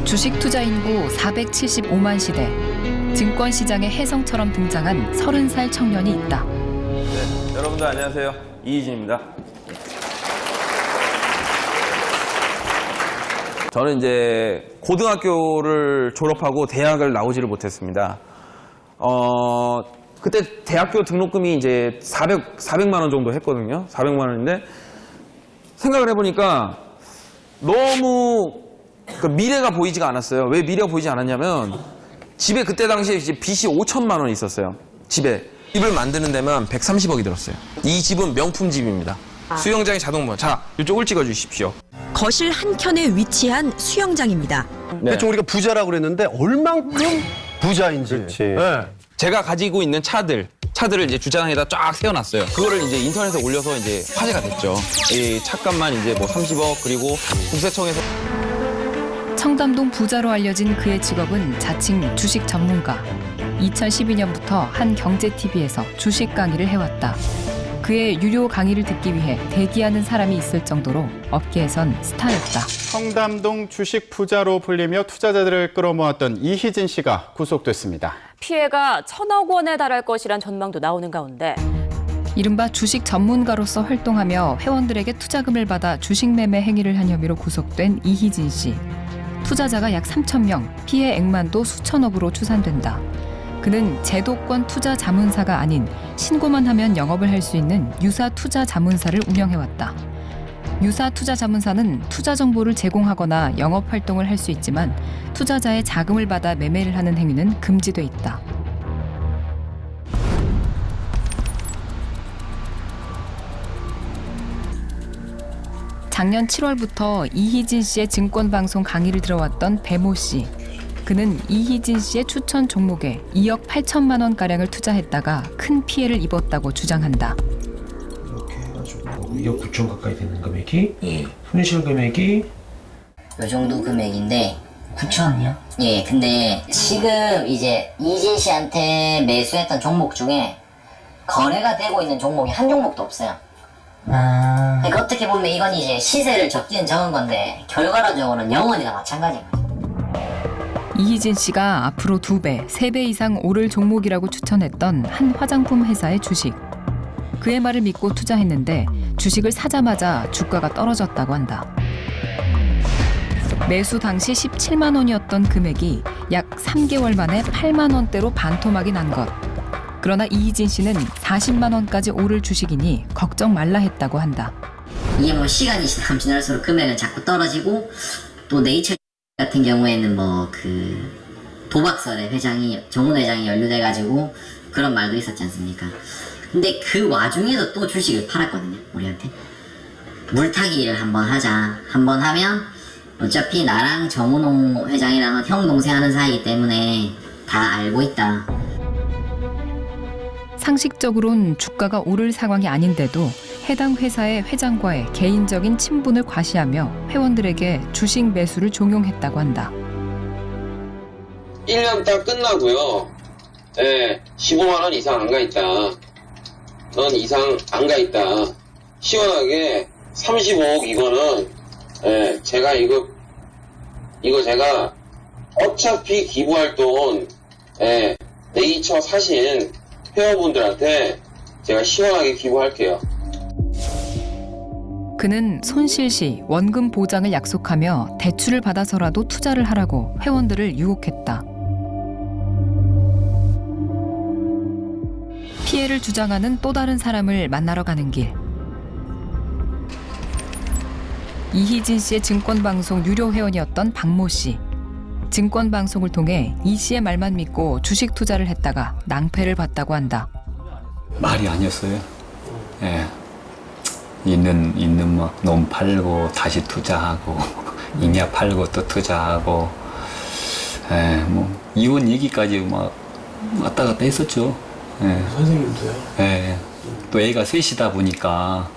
주식 투자 인구 475만 시대. 증권 시장의 혜성처럼 등장한 30살 청년이 있다. 네, 여러분들 안녕하세요. 이희진입니다. 저는 이제 고등학교를 졸업하고 대학을 나오지를 못했습니다. 그때 대학교 등록금이 이제 400만 원 정도 했거든요. 400만 원인데 생각을 해보니까 너무 미래가 보이지가 않았어요. 왜 미래가 보이지 않았냐면 집에 그때 당시에 이제 빚이 5천만 원이 있었어요. 집에. 집을 만드는 데만 130억이 들었어요. 이 집은 명품 집입니다. 수영장에 자동문. 자, 이쪽을 찍어주십시오. 거실 한켠에 위치한 수영장입니다. 네. 대충 우리가 부자라고 그랬는데 얼만큼 부자인지. 네. 제가 가지고 있는 차들을 이제 주차장에다 쫙 세워놨어요. 그거를 이제 인터넷에 올려서 이제 화제가 됐죠. 이 차값만 이제 뭐 30억 그리고 국세청에서 청담동 부자로 알려진 그의 직업은 자칭 주식 전문가. 2012년부터 한 경제-TV에서 주식 강의를 해왔다. 그의 유료 강의를 듣기 위해 대기하는 사람이 있을 정도로 업계에선 스타였다. 청담동 주식 부자로 불리며 투자자들을 끌어모았던 이희진 씨가 구속됐습니다. 피해가 1,000억 원에 달할 것이란 전망도 나오는 가운데 이른바 주식 전문가로서 활동하며 회원들에게 투자금을 받아 주식 매매 행위를 한 혐의로 구속된 이희진 씨. 투자자가 약 3,000명, 피해 액만도 수천억으로 추산된다. 그는 제도권 투자 자문사가 아닌 신고만 하면 영업을 할 수 있는 유사 투자 자문사를 운영해왔다. 유사 투자 자문사는 투자 정보를 제공하거나 영업 활동을 할 수 있지만 투자자의 자금을 받아 매매를 하는 행위는 금지돼 있다. 작년 7월부터 이희진 씨의 증권방송 강의를 들어왔던 배모 씨. 그는 이희진 씨의 추천 종목에 2억 8천만 원가량을 투자했다가 큰 피해를 입었다고 주장한다. 이렇게 해가지고 2억 9천 가까이 되는 금액이 손실 금액이 요 정도 금액인데 9천이요? 예, 근데 지금 이제 이진 씨한테 매수했던 종목 중에 거래가 되고 있는 종목이 한 종목도 없어요. 그러니까 어떻게 보면 이건 이제 시세를 적기는 적은 건데 결과론적으로는 영원이나 마찬가지인 거죠. 이희진 씨가 앞으로 2배, 3배 이상 오를 종목이라고 추천했던 한 화장품 회사의 주식. 그의 말을 믿고 투자했는데 주식을 사자마자 주가가 떨어졌다고 한다. 매수 당시 17만 원이었던 금액이 약 3개월 만에 8만 원대로 반토막이 난 것. 그러나 이희진 씨는 40만 원까지 오를 주식이니 걱정 말라 했다고 한다. 이게 뭐 시간이 지날수록 금액은 자꾸 떨어지고 또 네이처 같은 경우에는 뭐 그 도박설에 정문 회장이 연루돼가지고 그런 말도 있었지 않습니까? 근데 그 와중에도 또 주식을 팔았거든요, 우리한테. 물타기를 한번 하자. 한번 하면 어차피 나랑 정은홍 회장이랑은 형 동생 하는 사이이기 때문에 다 알고 있다. 상식적으론 주가가 오를 상황이 아닌데도 해당 회사의 회장과의 개인적인 친분을 과시하며 회원들에게 주식 매수를 종용했다고 한다. 1년 딱 끝나고요. 15만 원 이상 안 가 있다. 넌 이상 안 가 있다. 시원하게 35억 이거는 제가 이거 제가 어차피 기부할 돈 네이처 사신 회원분들한테 제가 시원하게 기부할게요. 그는 손실 시 원금 보장을 약속하며 대출을 받아서라도 투자를 하라고 회원들을 유혹했다. 피해를 주장하는 또 다른 사람을 만나러 가는 길. 이희진 씨의 증권방송 유료 회원이었던 박모 씨. 증권방송을 통해 이 씨의 말만 믿고 주식 투자를 했다가 낭패를 봤다고 한다. 말이 아니었어요. 예. 있는 막 놈 팔고 다시 투자하고 잉여 팔고 또 투자하고 뭐 이혼 얘기까지 막 왔다 갔다 했었죠. 선생님도요? 또 애가 셋이다 보니까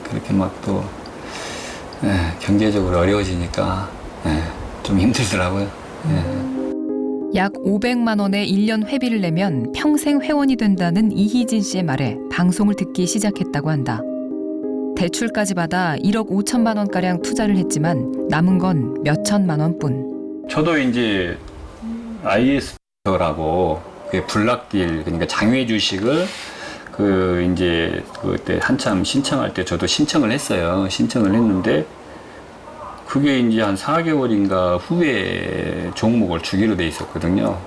그렇게 막 또 경제적으로 어려워지니까 좀 힘들더라고요. 약 500만 원의 1년 회비를 내면 평생 회원이 된다는 이희진 씨의 말에 방송을 듣기 시작했다고 한다. 대출까지 받아 1억 5천만 원가량 투자를 했지만 남은 건 몇 천만 원뿐. 저도 이제 IS라고 그 블락딜 그러니까 장외 주식을 그 이제 그때 한참 신청할 때 저도 신청을 했어요. 신청을 했는데 그게 이제 한 4개월인가 후에 종목을 주기로 돼 있었거든요.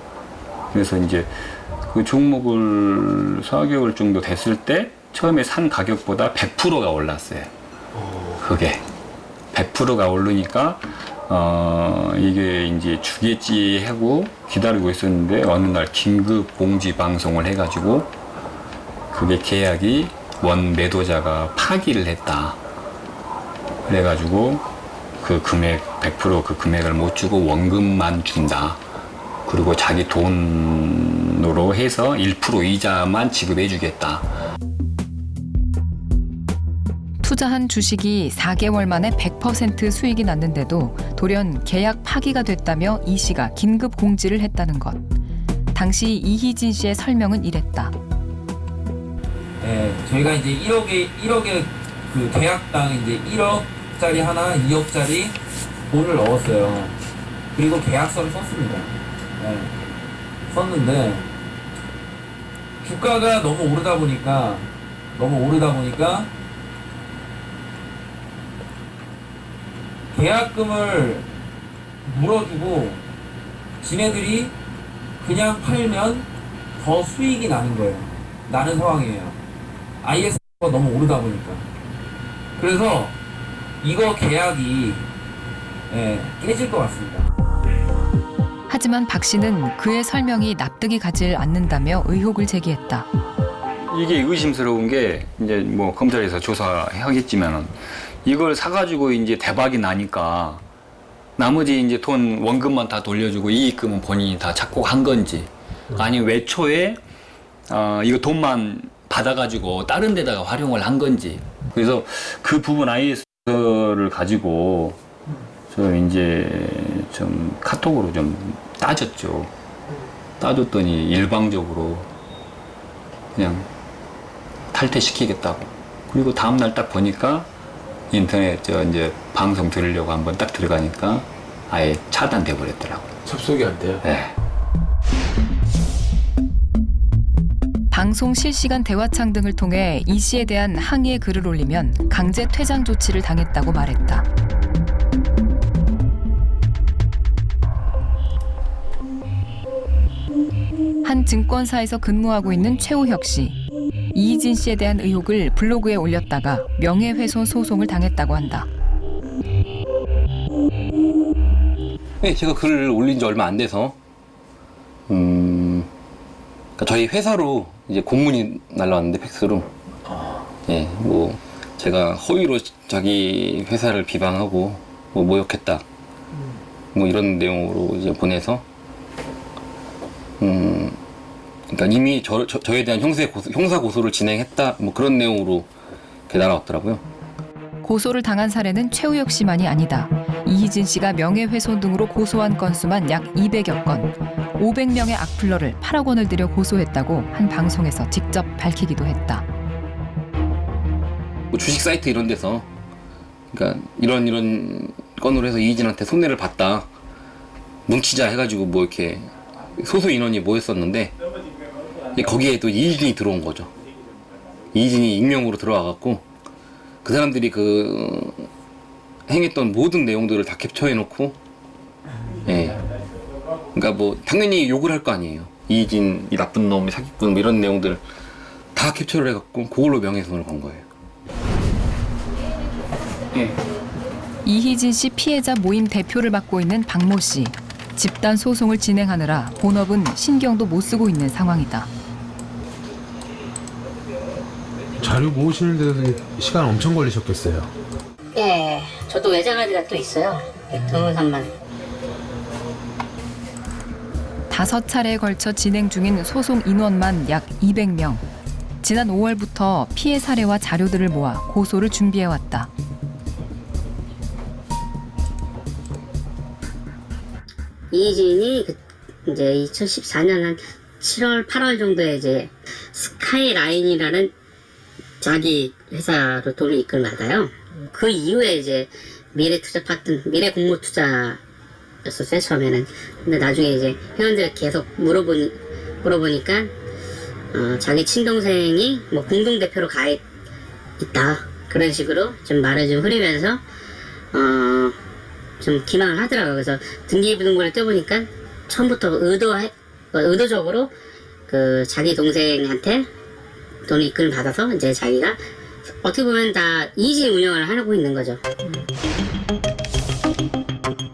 그래서 이제 그 종목을 4개월 정도 됐을 때 처음에 산 가격보다 100%가 올랐어요. 그게 100%가 오르니까 이게 이제 주겠지 하고 기다리고 있었는데 어느 날 긴급 공지 방송을 해가지고 그게 계약이 원 매도자가 파기를 했다. 그래가지고 그 금액 100% 그 금액을 못 주고 원금만 준다. 그리고 자기 돈으로 해서 1% 이자만 지급해 주겠다. 투자한 주식이 4개월 만에 100% 수익이 났는데도 돌연 계약 파기가 됐다며 이 씨가 긴급 공지를 했다는 것. 당시 이희진 씨의 설명은 이랬다. 네, 저희가 이제 1억의 그 계약당 이제 1억짜리 하나, 2억짜리 돈을 넣었어요. 그리고 계약서를 썼습니다. 네, 썼는데 주가가 너무 오르다 보니까 계약금을 물어주고 지네들이 그냥 팔면 더 수익이 나는 거예요. 나는 상황이에요. IS가 너무 오르다 보니까. 그래서 이거 계약이 깨질 것 같습니다. 하지만 박 씨는 그의 설명이 납득이 가질 않는다며 의혹을 제기했다. 이게 의심스러운 게 이제 뭐 검찰에서 조사하겠지만은 이걸 사가지고 이제 대박이 나니까 나머지 이제 돈 원금만 다 돌려주고 이익금은 본인이 다 착복한 건지 아니면 외초에 이거 돈만 받아가지고 다른 데다가 활용을 한 건지 그래서 그 부분 IS를 가지고 저 이제 좀 카톡으로 좀 따졌죠. 따졌더니 일방적으로 그냥 탈퇴시키겠다고. 그리고 다음날 딱 보니까 인터넷 이제 방송 들으려고 한번 딱 들어가니까 아예 차단돼 버렸더라고요. 접속이 안 돼요? 네. 방송 실시간 대화창 등을 통해 이 씨에 대한 항의의 글을 올리면 강제 퇴장 조치를 당했다고 말했다. 한 증권사에서 근무하고 있는 최우혁 씨. 이희진 씨에 대한 의혹을 블로그에 올렸다가 명예훼손 소송을 당했다고 한다. 네, 제가 글을 올린 지 얼마 안 돼서 그러니까 저희 회사로 이제 공문이 날라왔는데 팩스로 예, 뭐 제가 허위로 자기 회사를 비방하고 뭐 모욕했다 뭐 이런 내용으로 이제 보내서 그러니까 이미 저에 대한 형사 고소를 진행했다 뭐 그런 내용으로 날아왔더라고요. 고소를 당한 사례는 최우혁 씨만이 아니다. 이희진 씨가 명예훼손 등으로 고소한 건수만 약 200여 건, 500명의 악플러를 8억 원을 들여 고소했다고 한 방송에서 직접 밝히기도 했다. 뭐 주식 사이트 이런 데서 그러니까 이런 건으로 해서 이희진한테 손해를 봤다 뭉치자 해가지고 뭐 이렇게 소수 인원이 모였었는데 거기에 또 이희진이 들어온 거죠. 이희진이 익명으로 들어와갖고 그 사람들이 그 행했던 모든 내용들을 다 캡처해놓고 예. 그러니까 뭐 당연히 욕을 할 거 아니에요. 이희진 이 나쁜 놈, 사기꾼 뭐 이런 내용들을 다 캡처를 해갖고 그걸로 명예훼손을 건 거예요. 예. 이희진 씨 피해자 모임 대표를 맡고 있는 박모 씨. 집단 소송을 진행하느라 본업은 신경도 못 쓰고 있는 상황이다. 자료 모으시는 데도 시간 엄청 걸리셨겠어요. 예, 저도 외장할 때가 또 있어요. 등산만. 5차례에 걸쳐 진행 중인 소송 인원만 약 200명. 지난 5월부터 피해 사례와 자료들을 모아 고소를 준비해왔다. 이희진이 이제 2014년 한 7월, 8월 정도에 이제 스카이라인이라는 자기 회사로 돈을 입금받아요. 그 이후에 이제 미래 공모 투자였었어요, 처음에는. 근데 나중에 이제 회원들 계속 물어보니까 자기 친동생이 뭐 공동대표로 있다. 그런 식으로 좀 말을 좀 흐리면서 좀 기망을 하더라고요. 그래서 등기부등본을 떼보니까 처음부터 의도적으로 그 자기 동생한테 돈을 입금을 받아서 이제 자기가 어떻게 보면 다 이지 운영을 하고 있는 거죠.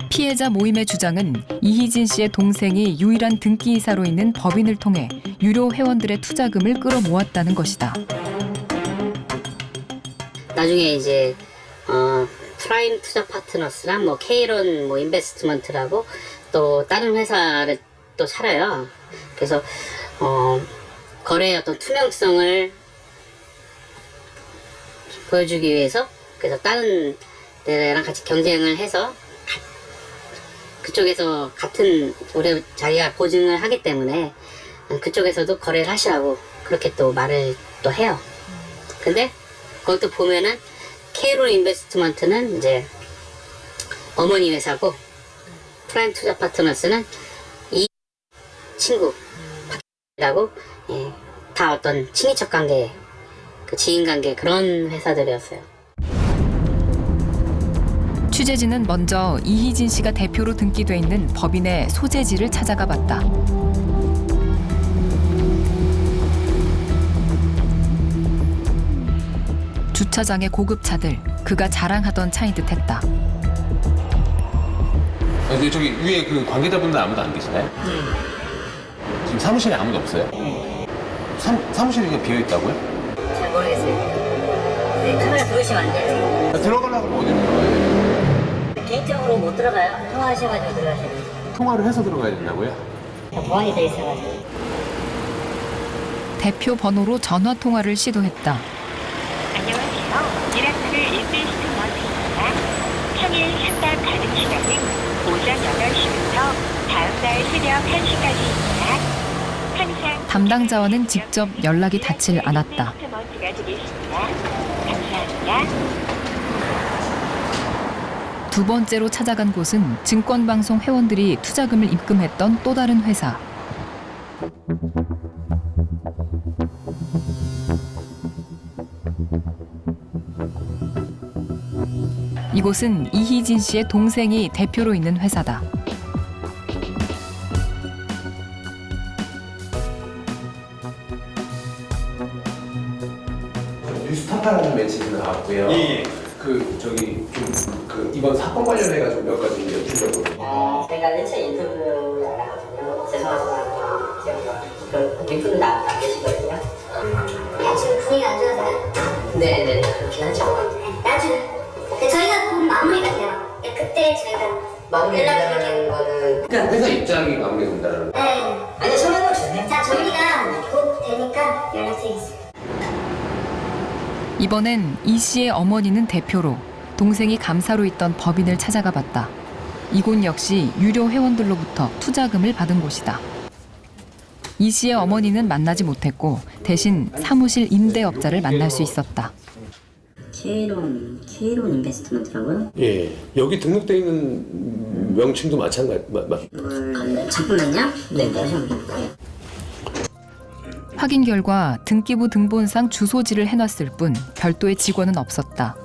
피해자 모임의 주장은 이희진 씨의 동생이 유일한 등기이사로 있는 법인을 통해 유료 회원들의 투자금을 끌어모았다는 것이다. 나중에 이제 프라임 투자 파트너스랑 뭐 K론 뭐 인베스트먼트라고 또 다른 회사를 또 차려요. 그래서 거래의 어떤 투명성을 보여주기 위해서 그래서 다른 데랑 같이 경쟁을 해서 그쪽에서 같은 오래 자기가 보증을 하기 때문에 그쪽에서도 거래를 하시라고 그렇게 또 말을 또 해요. 근데 거기도 보면은 K론 인베스트먼트는 이제 어머니 회사고 프라임 투자 파트너스는 이 친구라고 다 어떤 친인척 관계, 그 지인 관계 그런 회사들이었어요. 취재진은 먼저 이희진 씨가 대표로 등기돼 있는 법인의 소재지를 찾아가 봤다. 주차장의 고급차들, 그가 자랑하던 차인 듯했다. 근데 저기 위에 그 관계자분들 아무도 안 계시나요? 지금 사무실에 아무도 없어요? 사무실이 그냥 비어있다고요? 잘 모르겠어요. 네, 카메라 들어오시면 안 돼요. 들어가려고 그러면 어디로 들어가야 돼요? 개인적으로 못 들어가요. 통화하셔가지고 들어가셔야 돼요. 통화를 해서 들어가야 된다고요? 보안이 돼 있어가지고. 대표 번호로 전화 통화를 시도했다. 안녕하세요. 미라클 인베스트먼트입니다. 평일 상담 가능 시간은 오전 8시부터 다음 날 새벽 1시까지입니다. 항상 담당자와는 직접 연락이 닿질 않았다. 인베스트먼트가 되겠습니다. 감사합니다. 두 번째로 찾아간 곳은 증권방송 회원들이 투자금을 입금했던 또 다른 회사. 이곳은 이희진 씨의 동생이 대표로 있는 회사다. 뉴스타파라는 매체에서 나왔고요. 그 저기 좀 그 이번 사건 관련해가지고 몇 가지 여쭈려고. 제가 매체 인터뷰 나가거든요. 죄송하지만 지금 그 뒷분도 안 계시거든요. 지금 분위기 안 좋아서요? 네네 그렇긴 하죠. 나중에 저희가 곧 마무리 같아요. 그때 저희가 마무리된다는 거는 회사 입장이 마무리된다는. 네. 아니 설명을 주세요. 자 저희가 곧 되니까 연락드리겠습니다. 이번엔 이 씨의 어머니는 대표로, 동생이 감사로 있던 법인을 찾아가 봤다. 이곳 역시 유료 회원들로부터 투자금을 받은 곳이다. 이 씨의 어머니는 만나지 못했고 대신 사무실 임대업자를 만날 수 있었다. K론 인베스트먼트라고요? 예, 여기 등록돼 있는 명칭도 마찬가지. 잠깐만요. 네. 확인 결과 등기부 등본상 주소지를 해놨을 뿐 별도의 직원은 없었다.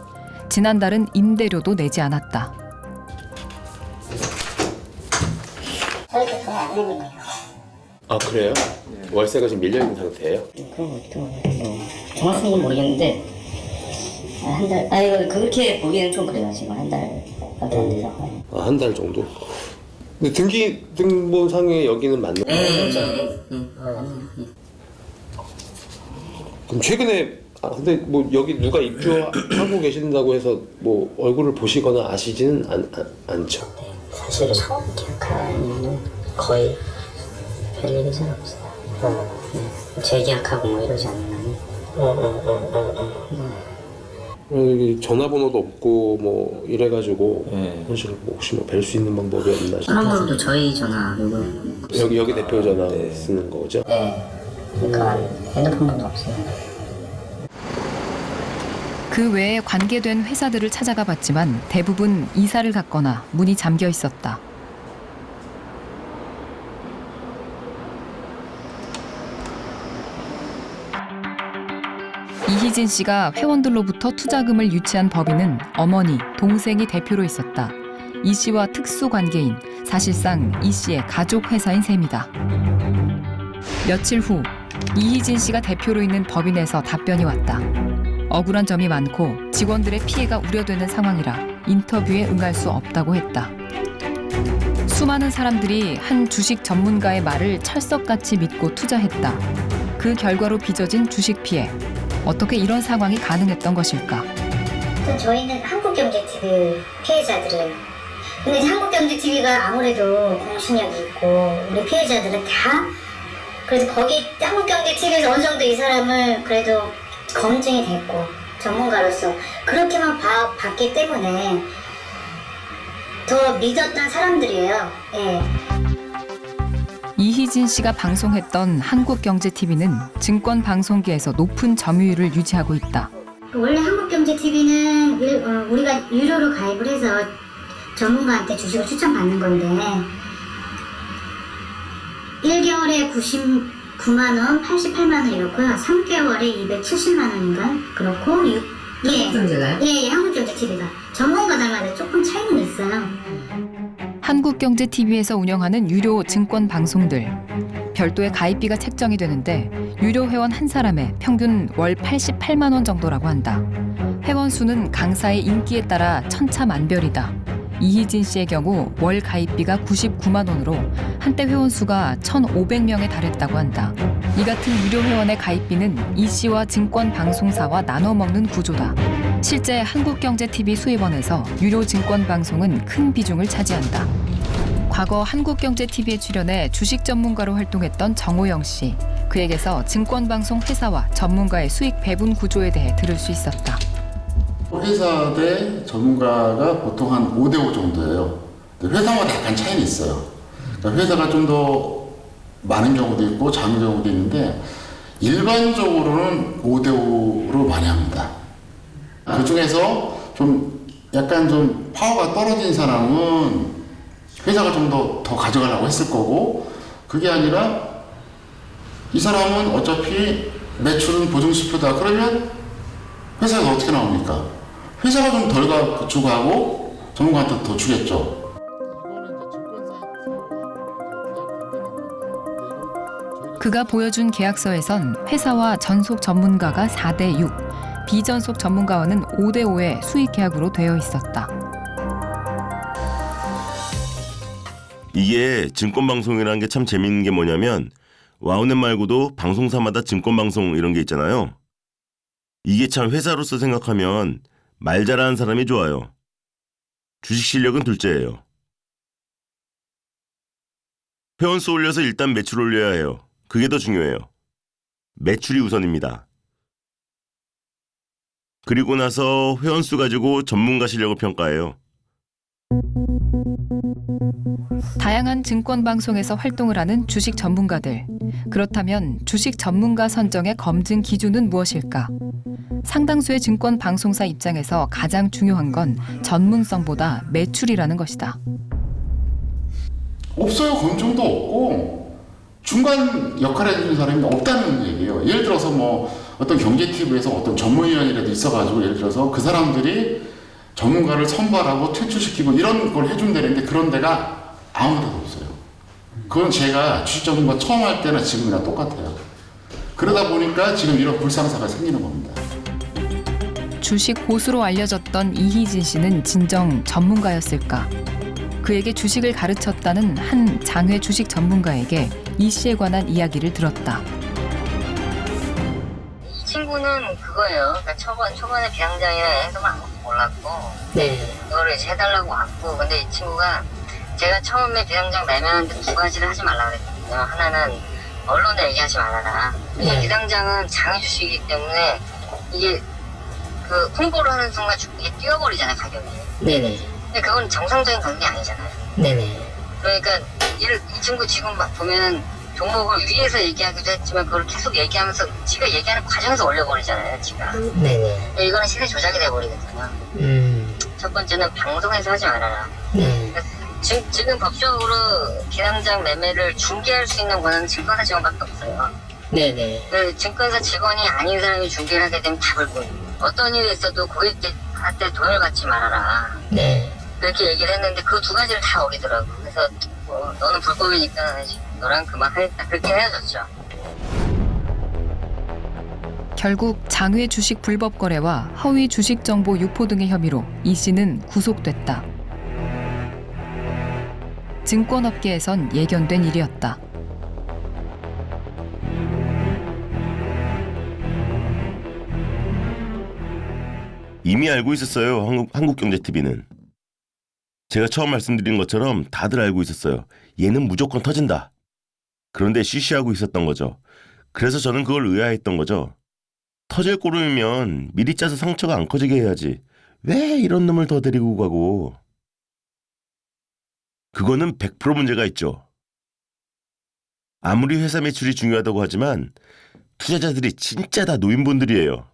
지난달은 임대료도 내지 않았다. 저희가 돈 안 내는 거예요. 아 그래요? 월세가 지금 밀려 있는 상태예요? 그럼 어떻게 정확한 건 모르겠는데 한 달. 이거 그렇게 보기에는 좀 그래요. 지금 한 달밖에 안 돼서. 한 달 정도. 근데 등기 등본상에 여기는 맞는 거예요? 네. 그럼 최근에 근데 뭐 여기 누가 입주하고 계신다고 해서 뭐 얼굴을 보시거나 아시지는 않죠? 네, 사실은 처음 계약하는 거의 별일이 잘 없어요. 재계약하고 뭐 이러지 않는 여기 전화번호도 없고 뭐 이래가지고 사실 혹시 뭐 뵐 수 있는 방법이 없나 싶어요. 전화번호도 저희 전화 여기 대표 전화 쓰는 거죠? 네. 그러니까 핸드폰도 없어요. 그 외에 관계된 회사들을 찾아가 봤지만 대부분 이사를 갔거나 문이 잠겨 있었다. 이희진 씨가 회원들로부터 투자금을 유치한 법인은 어머니, 동생이 대표로 있었다. 이 씨와 특수 관계인, 사실상 이 씨의 가족 회사인 셈이다. 며칠 후 이희진 씨가 대표로 있는 법인에서 답변이 왔다. 억울한 점이 많고 직원들의 피해가 우려되는 상황이라 인터뷰에 응할 수 없다고 했다. 수많은 사람들이 한 주식 전문가의 말을 철석같이 믿고 투자했다. 그 결과로 빚어진 주식 피해. 어떻게 이런 상황이 가능했던 것일까? 저희는 한국경제TV 피해자들을, 근데 한국경제TV가 아무래도 공신력이 있고 우리 피해자들은 다, 그래서 거기 한국경제TV에서 어느 정도 이 사람을 그래도 검증이 됐고 전문가로서 그렇게만 봤기 때문에 더 믿었던 사람들이에요. 예. 이희진 씨가 방송했던 한국경제TV는 증권방송계에서 높은 점유율을 유지하고 있다. 원래 한국경제TV는 우리가 유료로 가입을 해서 전문가한테 주식을 추천받는 건데 1개월에 99만 원, 88만 원 이렇고요. 3개월에 270만 원인가 그렇고 한국경제가요? 예, 한국경제TV가 전문가들마다 조금 차이는 있어요. 한국경제TV에서 운영하는 유료 증권 방송들. 별도의 가입비가 책정이 되는데 유료 회원 한 사람에 평균 월 88만 원 정도라고 한다. 회원 수는 강사의 인기에 따라 천차만별이다. 이희진 씨의 경우 월 가입비가 99만 원으로 한때 회원 수가 1,500명에 달했다고 한다. 이 같은 유료 회원의 가입비는 이 씨와 증권 방송사와 나눠 먹는 구조다. 실제 한국경제TV 수입원에서 유료 증권 방송은 큰 비중을 차지한다. 과거 한국경제TV에 출연해 주식 전문가로 활동했던 정호영 씨. 그에게서 증권방송 회사와 전문가의 수익 배분 구조에 대해 들을 수 있었다. 회사 대 전문가가 보통 한 5대5 정도예요. 회사마다 약간 차이는 있어요. 그러니까 회사가 좀 더 많은 경우도 있고 작은 경우도 있는데 일반적으로는 5대5로 많이 합니다. 그 중에서 좀 약간 좀 파워가 떨어진 사람은 회사가 좀 더 가져가려고 했을 거고, 그게 아니라 이 사람은 어차피 매출은 보증지표다 그러면 회사가 어떻게 나옵니까? 회사가 좀 덜 주고 하고 전문가한테 더 주겠죠. 그가 보여준 계약서에선 회사와 전속 전문가가 4대6, 비전속 전문가와는 5대5의 수익 계약으로 되어 있었다. 이게 증권방송이라는 게 참 재밌는 게 뭐냐면 와우넷 말고도 방송사마다 증권방송 이런 게 있잖아요. 이게 참 회사로서 생각하면 말 잘하는 사람이 좋아요. 주식 실력은 둘째예요. 회원수 올려서 일단 매출 올려야 해요. 그게 더 중요해요. 매출이 우선입니다. 그리고 나서 회원수 가지고 전문가 실력을 평가해요. 다양한 증권 방송에서 활동을 하는 주식 전문가들. 그렇다면 주식 전문가 선정의 검증 기준은 무엇일까? 상당수의 증권 방송사 입장에서 가장 중요한 건 전문성보다 매출이라는 것이다. 없어요. 검증도 없고 중간 역할을 해주는 사람이 없다는 얘기예요. 예를 들어서 뭐 어떤 경제TV에서 어떤 전문위원이라도 있어가지고 예를 들어서 그 사람들이 전문가를 선발하고 퇴출시키고 이런 걸 해준다는데 그런 데가 아무 데도 없어요. 그건 제가 주식 전문가 처음 할 때나 지금이랑 똑같아요. 그러다 보니까 지금 이런 불상사가 생기는 겁니다. 주식 고수로 알려졌던 이희진 씨는 진정 전문가였을까? 그에게 주식을 가르쳤다는 한 장외 주식 전문가에게 이 씨에 관한 이야기를 들었다. 이 친구는 그거예요. 그러니까 초반에 비상장이라 해서 아무것도 몰랐고, 그거를 이제 해달라고 왔고, 근데 이 친구가 제가 처음에 비상장 내면한테 두 가지를 하지 말라 그랬거든요. 하나는 언론에 얘기하지 말아라. 비상장은 장외 주식이기 때문에 이게 그 홍보를 하는 순간 이게 뛰어버리잖아요, 가격이. 네네. 근데 그건 정상적인 가격이 아니잖아요. 네네. 그러니까 이 친구 지금 막 보면은 종목을 위에서 얘기하기도 했지만 그걸 계속 얘기하면서 지가 얘기하는 과정에서 올려버리잖아요, 지가. 네네. 이거는 시세 조작이 돼버리거든요. 첫 번째는 방송에서 하지 말아라. 그러니까 지금 법적으로 기남장 매매를 중개할 수 있는 권한은 증권사 직원밖에 없어요. 네네. 그 증권사 직원이 아닌 사람이 중개를 하게 되면 다 불고 어떤 일이 있어도 고객한테 돈을 받지 말아라. 네. 그렇게 얘기를 했는데 그 두 가지를 다 어기더라고. 그래서 뭐 너는 불법이니까 너랑 그만하겠다. 그렇게 헤어졌죠. 결국 장외 주식 불법 거래와 허위 주식 정보 유포 등의 혐의로 이 씨는 구속됐다. 증권업계에선 예견된 일이었다. 이미 알고 있었어요. 한국경제TV는. 제가 처음 말씀드린 것처럼 다들 알고 있었어요. 얘는 무조건 터진다. 그런데 쉬쉬하고 있었던 거죠. 그래서 저는 그걸 의아했던 거죠. 터질 꼴이면 미리 짜서 상처가 안 커지게 해야지. 왜 이런 놈을 더 데리고 가고. 그거는 100% 문제가 있죠. 아무리 회사 매출이 중요하다고 하지만 투자자들이 진짜 다 노인분들이에요.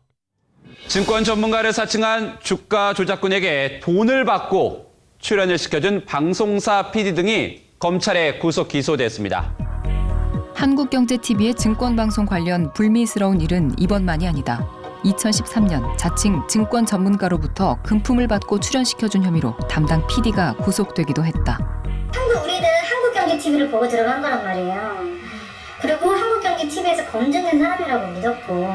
증권 전문가를 사칭한 주가 조작꾼에게 돈을 받고 출연을 시켜준 방송사 PD 등이 검찰에 구속 기소됐습니다. 한국경제TV의 증권방송 관련 불미스러운 일은 이번만이 아니다. 2013년 자칭 증권 전문가로부터 금품을 받고 출연시켜준 혐의로 담당 PD가 구속되기도 했다. 우리는 한국경제TV를 보고 들어간 거란 말이에요. 그리고 한국경제TV에서 검증된 사람이라고 믿었고,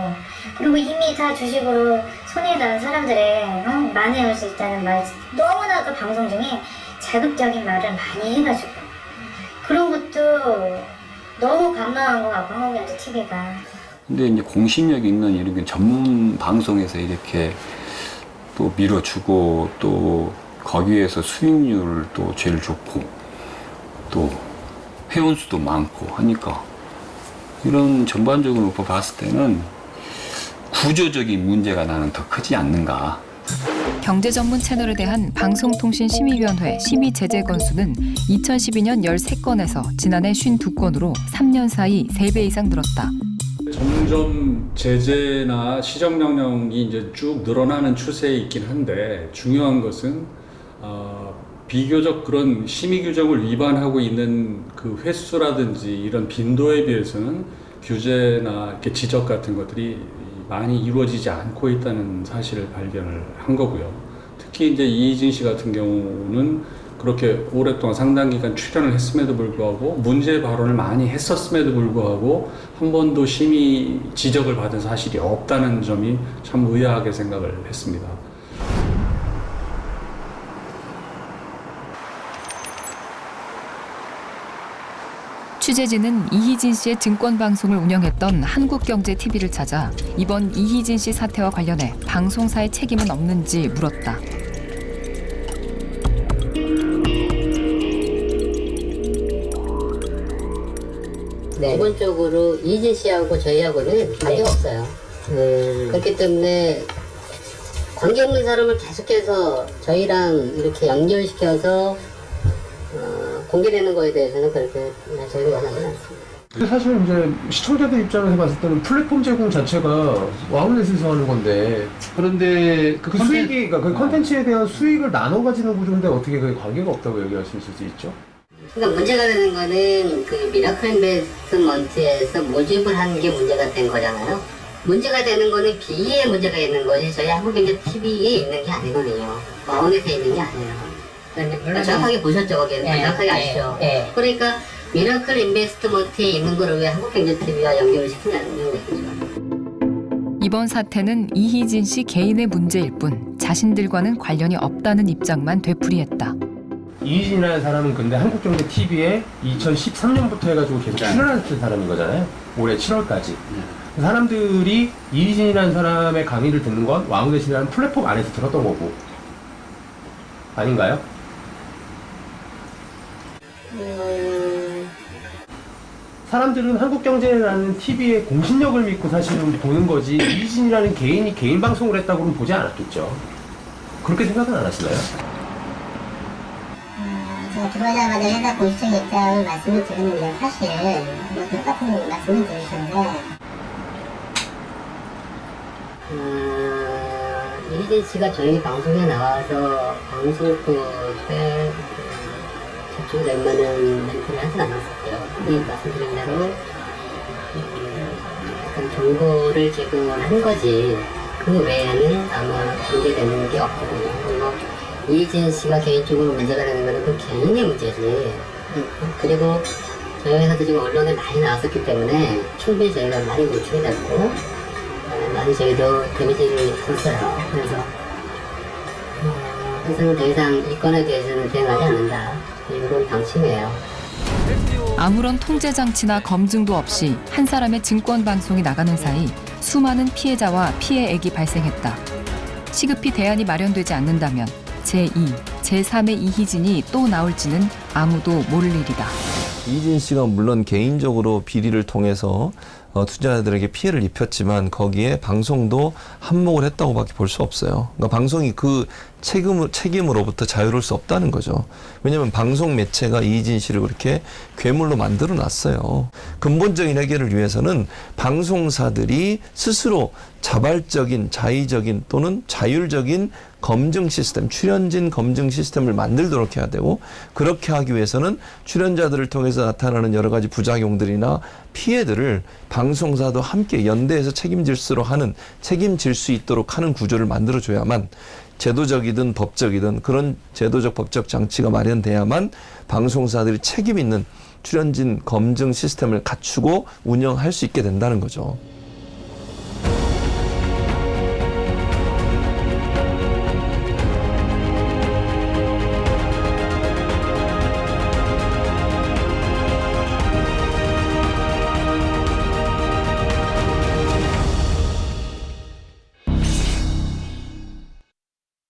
그리고 이미 다 주식으로 손해난 사람들의 만회할 수 있다는 말, 너무나 그 방송 중에 자극적인 말을 많이 해가지고 그런 것도 너무 감망한 것 같고, 한국경제TV가. 근데 이제 공신력 있는 이런 전문 방송에서 이렇게 또 밀어주고 또 거기에서 수익률도 제일 좋고 또 회원수도 많고 하니까 이런 전반적으로 봤을 때는 구조적인 문제가 나는 더 크지 않는가. 경제 전문 채널에 대한 방송통신심의위원회 심의 제재 건수는 2012년 13건에서 지난해 52건으로 3년 사이 3배 이상 늘었다. 점점 제재나 시정명령이 이제 쭉 늘어나는 추세에 있긴 한데 중요한 것은 비교적 그런 심의 규정을 위반하고 있는 그 횟수라든지 이런 빈도에 비해서는 규제나 이렇게 지적 같은 것들이 많이 이루어지지 않고 있다는 사실을 발견을 한 거고요. 특히 이제 이희진 씨 같은 경우는 그렇게 오랫동안 상당 기간 출연을 했음에도 불구하고 문제 발언을 많이 했었음에도 불구하고 한 번도 심의 지적을 받은 사실이 없다는 점이 참 의아하게 생각을 했습니다. 취재진은 이희진 씨의 증권방송을 운영했던 한국경제TV를 찾아 이번 이희진 씨 사태와 관련해 방송사의 책임은 없는지 물었다. 네. 기본적으로 이희진 씨하고 저희하고는 관계가 없어요. 그렇기 때문에 관계없는 사람을 계속해서 저희랑 이렇게 연결시켜서 공개되는 거에 대해서는 그렇게 저희가 원하지는 않습니다. 사실 이제 시청자들 입장에서 봤을 때는 플랫폼 제공 자체가 와우넷에서 하는 건데, 그런데 그 수익이, 그 컨텐츠에 대한 수익을 나눠 가지는 구조인데 어떻게 그게 관계가 없다고 얘기하실 수 있죠? 그러니까 문제가 되는 거는 그 미라클 인베스트먼트에서 모집을 한 게 문제가 된 거잖아요. 문제가 되는 거는 비의 문제가 있는 거지 저희 한국경제TV에 있는 게 아니거든요. 와우넷에 있는 게 아니에요. 물론 정확하게 보셨죠, 거기는. 정확하게 아시죠? 그러니까 미라클 인베스트먼트에 있는 거를 왜 한국경제TV와 연결을 시키냐는 거죠. 이번 사태는 이희진 씨 개인의 문제일 뿐 자신들과는 관련이 없다는 입장만 되풀이했다. 이희진이라는 사람은 근데 한국경제TV에 2013년부터 해가지고 계속 출연했던 사람인 거잖아요. 올해 7월까지. 사람들이 이희진이라는 사람의 강의를 듣는 건 와우넷이라는 플랫폼 안에서 들었던 거고. 아닌가요? 사람들은 한국경제라는 TV의 공신력을 믿고 사실은 보는 거지 이희진이라는 개인이 개인 방송을 했다고는 보지 않았겠죠. 그렇게 생각은 안 하시나요? 들어오자마자 회사 공식적 입장을 말씀을 드렸는데 사실 뭐 똑같은 말씀을 드릴 텐데 이희진 씨가 저희 방송에 나와서 방송 때 저쪽 웬만한 멘트를 하진 않았었고요. 근데 말씀드린 대로 약간 정보를 제공을 한 거지 그 외에는 아마 문제되는 게 없거든요. 그리고 이희진 씨가 개인적으로 문제가 되는 거는 그 개인의 문제지. 그리고 저희 회사도 지금 언론에 많이 나왔었기 때문에 충분히 저희가 많이 노출이 됐고 많이 저희도 데미지를 입었어요. 그래서 회사는 더 이상 이 건에 대해서는 대응하지 않는다. 이런 방침이에요. 아무런 통제 장치나 검증도 없이 한 사람의 증권 방송이 나가는 사이 수많은 피해자와 피해액이 발생했다. 시급히 대안이 마련되지 않는다면 제2, 제3의 이희진이 또 나올지는 아무도 모를 일이다. 이희진 씨가 물론 개인적으로 비리를 통해서 투자자들에게 피해를 입혔지만 거기에 방송도 한몫을 했다고밖에 볼 수 없어요. 그러니까 방송이 그 책임으로부터 자유로울 수 없다는 거죠. 왜냐하면 방송 매체가 이희진 씨를 그렇게 괴물로 만들어 놨어요. 근본적인 해결을 위해서는 방송사들이 스스로 자발적인, 자의적인 또는 자율적인 검증 시스템, 출연진 검증 시스템을 만들도록 해야 되고, 그렇게 하기 위해서는 출연자들을 통해서 나타나는 여러 가지 부작용들이나 피해들을 방송사도 함께 연대해서 책임질 수 있도록 하는 구조를 만들어줘야만, 제도적이든 법적이든 그런 제도적 법적 장치가 마련돼야만 방송사들이 책임 있는 출연진 검증 시스템을 갖추고 운영할 수 있게 된다는 거죠.